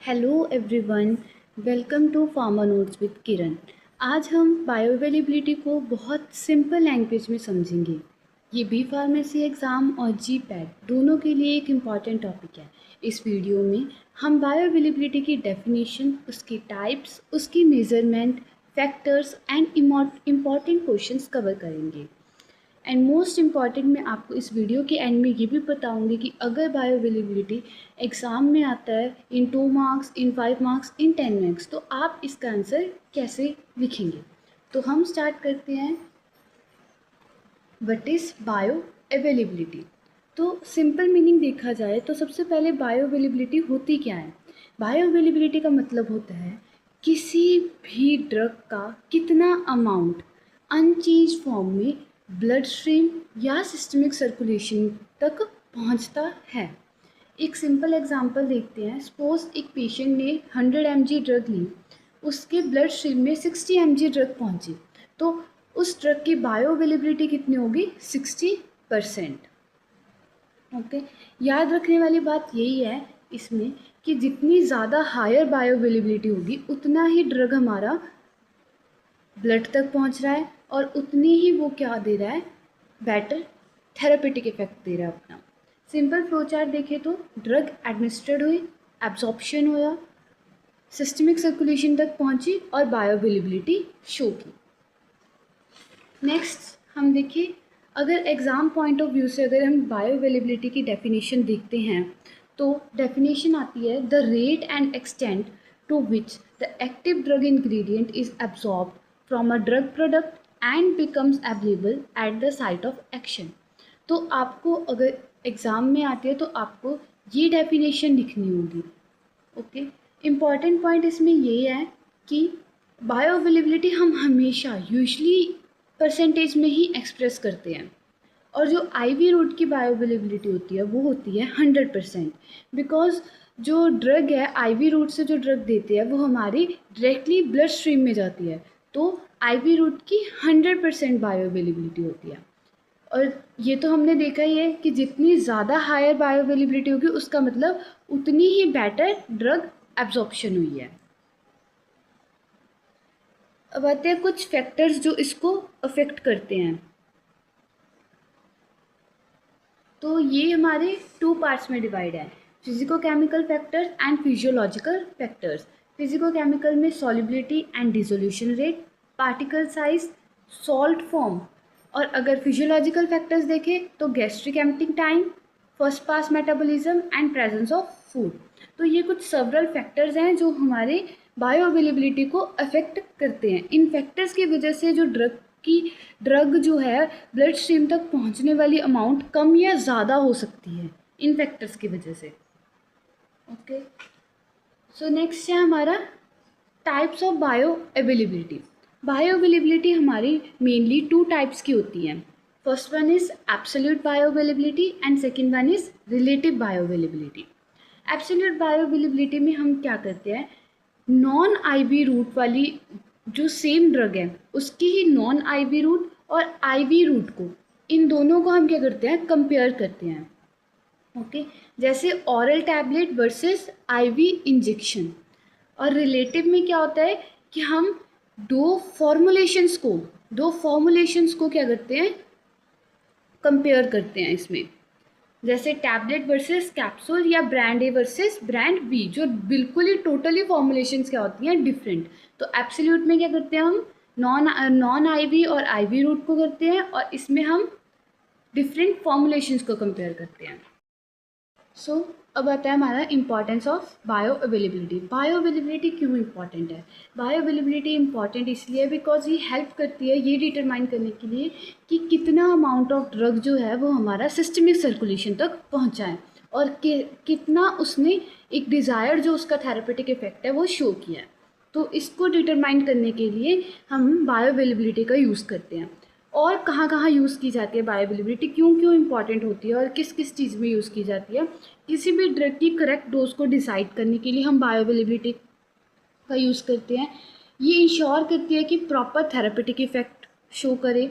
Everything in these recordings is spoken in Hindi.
Hello everyone, welcome to pharma notes with Kiran. आज हम बायोअवेलेबिलिटी को बहुत सिंपल लैंग्वेज में समझेंगे। ये बी फार्मेसी एग्ज़ाम और जी पैट दोनों के लिए एक इम्पॉर्टेंट टॉपिक है। इस वीडियो में हम बायोअवेलेबिलिटी की डेफिनेशन, उसके टाइप्स, उसकी measurement, factors and important questions cover करेंगे। एंड मोस्ट इम्पॉर्टेंट, मैं आपको इस वीडियो के एंड में ये भी बताऊंगी कि अगर बायोअवेलेबिलिटी एग्ज़ाम में आता है इन 2 मार्क्स, इन 5 मार्क्स, इन 10 मार्क्स, तो आप इसका आंसर कैसे लिखेंगे। तो हम स्टार्ट करते हैं। What is bioavailability? तो सिंपल मीनिंग देखा जाए तो सबसे पहले बायोअवेलेबिलिटी होती क्या है। बायोअवेलेबिलिटी का मतलब होता है किसी भी ड्रग का कितना अमाउंट अनचेंज्ड फॉर्म में ब्लड स्ट्रीम या सिस्टमिक सर्कुलेशन तक पहुंचता है। एक सिंपल एग्जांपल देखते हैं। सपोज एक पेशेंट ने 100 mg ड्रग ली, उसके ब्लड स्ट्रीम में 60 mg ड्रग पहुंची, तो उस ड्रग की बायोअवेलेबिलिटी कितनी होगी? 60%। ओके, याद रखने वाली बात यही है इसमें कि जितनी ज़्यादा हायर बायोअवेलेबिलिटी होगी उतना ही ड्रग हमारा ब्लड तक पहुंच रहा है और उतनी ही वो क्या दे रहा है? बेटर थेरेपेटिक इफेक्ट दे रहा है अपना। सिंपल फ्लो चार्ट देखें तो ड्रग एडमिनिस्ट्रेड हुई, एब्जॉर्प्शन हुआ, सिस्टमिक सर्कुलेशन तक पहुंची और बायोअवेलेबिलिटी शो की। नेक्स्ट हम देखिए, अगर एग्ज़ाम पॉइंट ऑफ व्यू से अगर हम बायोअवेलेबिलिटी की डेफिनेशन देखते हैं तो डेफिनेशन आती है the rate and extent to which the active drug ingredient is absorbed from a drug product and becomes available at the site of action. तो आपको अगर एग्ज़ाम में आती है तो आपको ये डेफिनेशन लिखनी होगी। ओके, इम्पॉर्टेंट पॉइंट इसमें ये है कि बायोअवेलेबिलिटी हम हमेशा यूजली परसेंटेज में ही एक्सप्रेस करते हैं और जो आईवी रूट की बायोअवेलेबिलिटी होती है वो होती है 100%। बिकॉज जो ड्रग है आईवी रूट से जो ड्रग देते हैं वो हमारी डायरेक्टली ब्लड स्ट्रीम में जाती है, तो आईवी रूट की 100% बायोअवेलेबिलिटी होती है। और ये तो हमने देखा ही है कि जितनी ज़्यादा हायर बायोअवेलेबिलिटी होगी उसका मतलब उतनी ही बेटर ड्रग एब्जॉर्प्शन हुई है। अब आते हैं कुछ फैक्टर्स जो इसको अफेक्ट करते हैं। तो ये हमारे 2 पार्ट्स में डिवाइड है, physico chemical factors and physiological factors. Physico chemical में solubility and dissolution rate, particle size, salt form. और अगर फिजियोलॉजिकल फैक्टर्स देखें तो gastric emptying time, first pass metabolism and presence of food. तो ये कुछ सेवरल फैक्टर्स हैं जो हमारे बायोअवेलेबिलिटी को अफेक्ट करते हैं। इन फैक्टर्स की वजह से जो ड्रग जो है ब्लड स्ट्रीम तक पहुंचने वाली अमाउंट कम या ज़्यादा हो सकती है इन फैक्टर्स की वजह से। ओके, सो नेक्स्ट है हमारा टाइप्स ऑफ बायोअवेलेबिलिटी। बायोअवेलेबिलिटी हमारी मेनली 2 टाइप्स की होती हैं। First one is absolute bioavailability and second one is relative bioavailability. Absolute bioavailability में हम क्या करते हैं, नॉन आईवी रूट वाली जो सेम ड्रग है उसकी ही नॉन आईवी रूट और आईवी रूट को, इन दोनों को हम क्या करते हैं, कंपेयर करते हैं। ओके, जैसे oral tablet versus IV injection. और रिलेटिव में क्या होता है कि हम दो फॉर्मुलेशंस को क्या करते हैं, कंपेयर करते हैं इसमें। जैसे टैबलेट वर्सेस कैप्सूल या brand A versus brand B, जो बिल्कुल ही टोटली फॉर्मुलेशंस क्या होती हैं, डिफरेंट। तो एब्सोल्यूट में क्या करते हैं हम नॉन आईवी और आईवी रूट को करते हैं और इसमें हम डिफरेंट फॉर्मुलेशंस को कंपेयर करते हैं। सो अब आता है हमारा इम्पॉर्टेंस ऑफ बायोअवेलेबिलिटी। बायोअवेलेबिलिटी क्यों इम्पॉर्टेंट है? बायोअवेलेबिलिटी इम्पॉर्टेंट इसलिए बिकॉज ये हेल्प करती है ये डिटरमाइन करने के लिए कि कितना अमाउंट ऑफ ड्रग जो है वो हमारा सिस्टमिक सर्कुलेशन तक पहुंचा है और कितना उसने एक डिज़ायर जो उसका थेरेपेटिक इफेक्ट है वो शो किया है। तो इसको डिटरमाइन करने के लिए हम बायोअवेलेबिलिटी का यूज़ करते हैं। और कहाँ कहाँ यूज़ की जाती है बायोअवेलेबिलिटी, क्यों क्यों इंपॉर्टेंट होती है और किस किस चीज़ में यूज़ की जाती है। किसी भी ड्रग की करेक्ट डोज को डिसाइड करने के लिए हम बायोअवेलेबिलिटी का यूज़ करते हैं। ये इंश्योर करती है कि प्रॉपर थेरेपेटिक इफेक्ट शो करे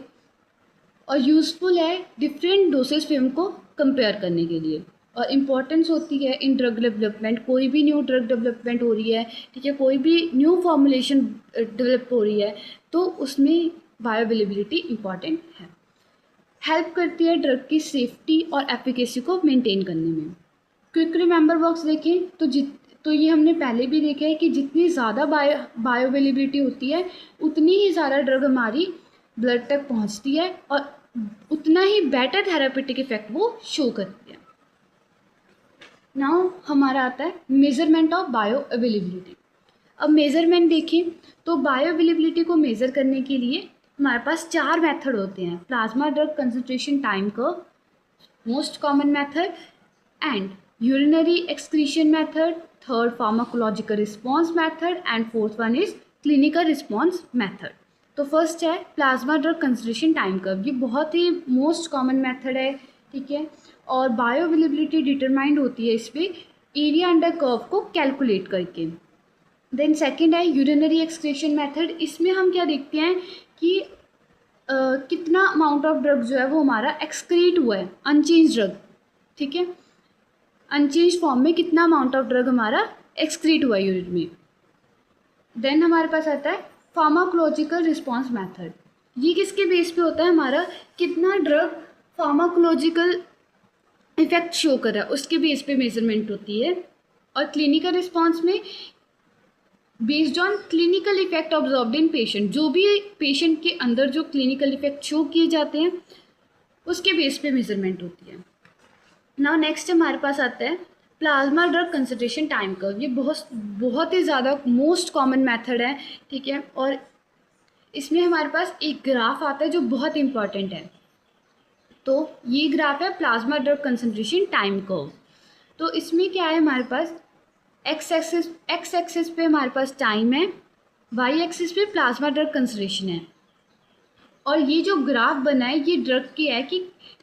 और यूज़फुल है डिफरेंट डोसेज फिल्म को कंपेयर करने के लिए। और इम्पॉर्टेंस होती है इन ड्रग डेवलपमेंट। कोई भी न्यू ड्रग डेवलपमेंट हो रही है, ठीक है, कोई भी न्यू फॉर्मुलेशन डेवलप हो रही है, तो उसमें बायोअवेलेबिलिटी इम्पॉर्टेंट है। हेल्प करती है ड्रग की सेफ्टी और एफिकेसी को मेंटेन करने में। क्विक रिमेंबर बॉक्स देखें तो ये हमने पहले भी देखा है कि जितनी ज़्यादा बायोअवेलेबिलिटी होती है उतनी ही ज़्यादा ड्रग हमारी ब्लड तक पहुंचती है और उतना ही बेटर थेरापेटिक इफेक्ट वो शो करती है। नाउ हमारा आता है मेजरमेंट ऑफ बायोअवेलेबिलिटी। अब मेजरमेंट देखें तो बायोअवेलेबिलिटी को मेज़र करने के लिए हमारे पास 4 मेथड होते हैं। Plasma drug concentration time curve, most common method, and urinary excretion method, third pharmacological response method, and fourth one is clinical response method. तो फर्स्ट है plasma drug concentration time curve. ये बहुत ही मोस्ट कॉमन मेथड है, ठीक है, और बायोअवेलेबिलिटी डिटरमाइंड होती है इस पर एरिया अंडर कर्व को कैलकुलेट करके। देन सेकंड है यूरिनरी एक्सक्रीशन मेथड। इसमें हम क्या देखते हैं कि कितना अमाउंट ऑफ ड्रग जो है वो हमारा एक्सक्रीट हुआ है, अनचेंज ड्रग, ठीक है, अनचेंज फॉर्म में कितना अमाउंट ऑफ ड्रग हमारा एक्सक्रीट हुआ है यूरिन में। देन हमारे पास आता है फार्माकोलॉजिकल रिस्पॉन्स मेथड। ये किसके बेस पे होता है, हमारा कितना ड्रग फार्माकोलॉजिकल इफेक्ट शो कर रहा है उसके बेस पे मेजरमेंट होती है। और क्लिनिकल रिस्पॉन्स में based on clinical effect observed in patient, जो भी पेशेंट के अंदर जो क्लिनिकल इफेक्ट शो किए जाते हैं उसके बेस पे मेजरमेंट होती है। नाउ नेक्स्ट हमारे पास आता है plasma drug concentration time curve. ये बहुत ही ज़्यादा मोस्ट कॉमन मेथड है, ठीक है, और इसमें हमारे पास एक ग्राफ आता है जो बहुत इंपॉर्टेंट है। तो ये ग्राफ है plasma drug concentration time curve. तो इसमें क्या है, हमारे पास एक्स एक्सिस पे हमारे पास टाइम है, वाई एक्सिस पे प्लाज्मा ड्रग कंसंट्रेशन है, और ये जो ग्राफ बना है ये ड्रग की है कि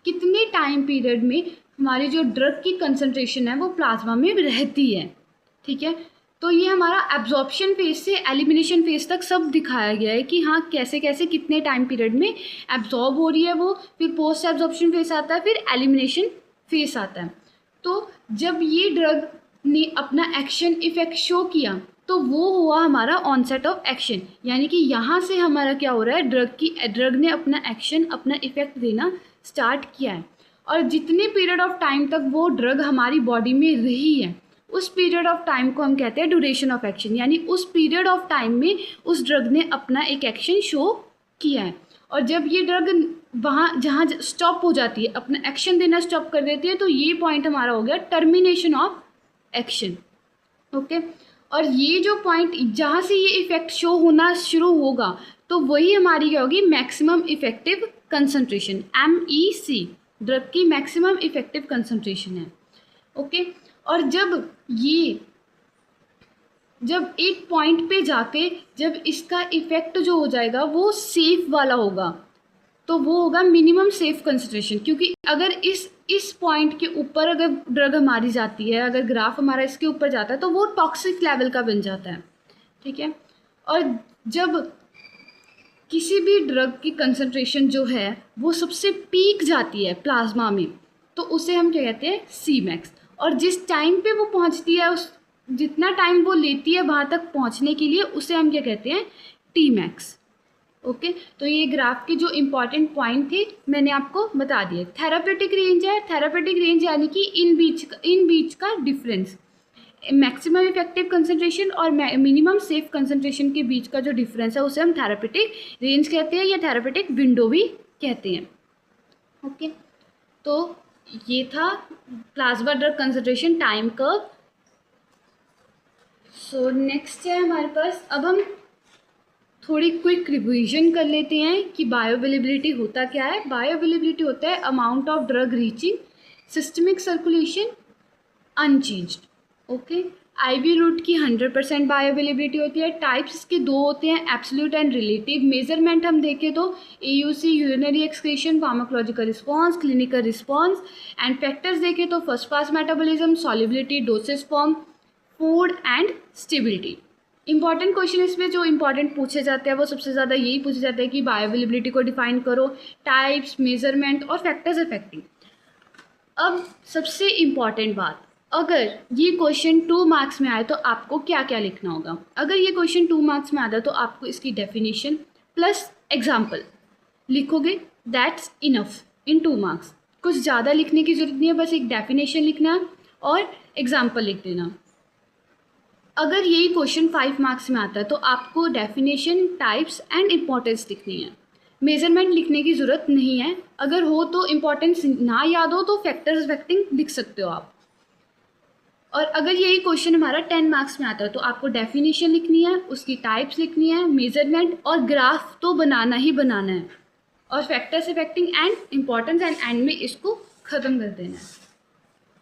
कितने टाइम पीरियड में हमारी जो ड्रग की कंसंट्रेशन है वो प्लाज्मा में रहती है, ठीक है। तो ये हमारा एब्जॉर्प्शन फेज से एलिमिनेशन फेज तक सब दिखाया गया है कि हाँ कैसे कैसे कितने टाइम पीरियड में एब्जॉर्ब हो रही है वो, फिर पोस्ट एब्जॉर्प्शन फेज आता है, फिर एलिमिनेशन फेज आता है। तो जब ये ड्रग ने अपना एक्शन इफेक्ट शो किया तो वो हुआ हमारा ऑनसेट ऑफ एक्शन, यानी कि यहाँ से हमारा क्या हो रहा है, ड्रग ने अपना एक्शन, अपना इफेक्ट देना स्टार्ट किया है। और जितने पीरियड ऑफ टाइम तक वो ड्रग हमारी बॉडी में रही है उस पीरियड ऑफ टाइम को हम कहते हैं ड्यूरेशन ऑफ एक्शन, यानी उस पीरियड ऑफ टाइम में उस ड्रग ने अपना एक एक्शन शो किया है। और जब ये ड्रग वहाँ जहाँ स्टॉप हो जाती है, अपना एक्शन देना स्टॉप कर देती है, तो ये पॉइंट हमारा हो गया टर्मिनेशन ऑफ एक्शन, ओके। और ये जो पॉइंट जहाँ से ये इफेक्ट शो होना शुरू होगा तो वही हमारी क्या होगी, maximum effective concentration, MEC, drug की मैक्सिमम इफेक्टिव कंसंट्रेशन है, ओके। और जब एक पॉइंट पे जाके जब इसका इफेक्ट जो हो जाएगा वो सेफ वाला होगा तो वो होगा मिनिमम सेफ कंसंट्रेशन, क्योंकि अगर इस पॉइंट के ऊपर अगर ड्रग हमारी जाती है, अगर ग्राफ हमारा इसके ऊपर जाता है तो वो टॉक्सिक लेवल का बन जाता है, ठीक है। और जब किसी भी ड्रग की कंसंट्रेशन जो है वो सबसे पीक जाती है प्लाज्मा में तो उसे हम क्या कहते हैं, Cmax। और जिस टाइम पे वो पहुंचती है, उस जितना टाइम वो लेती है वहाँ तक पहुंचने के लिए उसे हम क्या कहते हैं, Tmax, ओके। तो ये ग्राफ के जो इम्पॉर्टेंट पॉइंट थे मैंने आपको बता दिए। थेरापेटिक रेंज है, थेरापेटिक रेंज यानी कि इन बीच का डिफरेंस, मैक्सिमम इफेक्टिव कंसंट्रेशन और मिनिमम सेफ कंसंट्रेशन के बीच का जो डिफरेंस है उसे हम थेरापेटिक रेंज कहते हैं या थेरापेटिक विंडो भी कहते हैं, ओके। तो ये था plasma drug concentration time curve. So next है हमारे पास, अब हम थोड़ी क्विक रिवीजन कर लेते हैं कि बायोअवेलेबिलिटी होता क्या है। बायोअवेलेबिलिटी होता है amount of drug reaching systemic circulation unchanged, okay. IV route की 100% बायोअवेलेबिलिटी होती है। टाइप्स इसके 2 होते हैं, एब्सोल्यूट एंड रिलेटिव। मेजरमेंट हम देखें तो AUC, urinary excretion, pharmacological response, clinical response. And factors देखें तो first pass metabolism, solubility, dosage form, food and stability. Important question इसमें जो इंपॉर्टेंट पूछे जाते हैं वो सबसे ज़्यादा यही पूछे जाते हैं कि बायोअवेलेबिलिटी को डिफाइन करो, टाइप्स, मेजरमेंट और फैक्टर्स अफेक्टिंग। अब सबसे इम्पॉर्टेंट बात, अगर ये क्वेश्चन 2 मार्क्स में आए तो आपको क्या क्या लिखना होगा। अगर ये क्वेश्चन 2 मार्क्स में आता है तो आपको इसकी डेफिनेशन प्लस एग्जाम्पल लिखोगे, दैट्स इनफ इन 2 मार्क्स। कुछ ज़्यादा लिखने की ज़रूरत नहीं है, बस एक डेफिनेशन लिखना और एग्जाम्पल लिख देना। अगर यही क्वेश्चन 5 मार्क्स में आता है तो आपको डेफिनेशन, टाइप्स एंड इम्पोर्टेंस लिखनी है। मेजरमेंट लिखने की ज़रूरत नहीं है, अगर हो तो इम्पोर्टेंस ना याद हो तो फैक्टर्स फैक्टिंग लिख सकते हो आप। और अगर यही क्वेश्चन हमारा 10 मार्क्स में आता है तो आपको डेफिनेशन लिखनी है, उसकी टाइप्स लिखनी है, मेजरमेंट और ग्राफ तो बनाना ही बनाना है, और factors affecting and importance and में इसको ख़त्म कर देना है।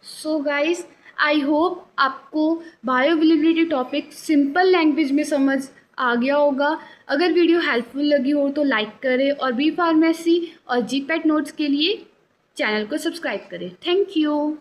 सो गाइस, आई होप आपको बायोअवेलेबिलिटी टॉपिक सिंपल लैंग्वेज में समझ आ गया होगा। अगर वीडियो हेल्पफुल लगी हो तो लाइक करें और बी फार्मेसी और जीपैट नोट्स के लिए चैनल को सब्सक्राइब करें। Thank you.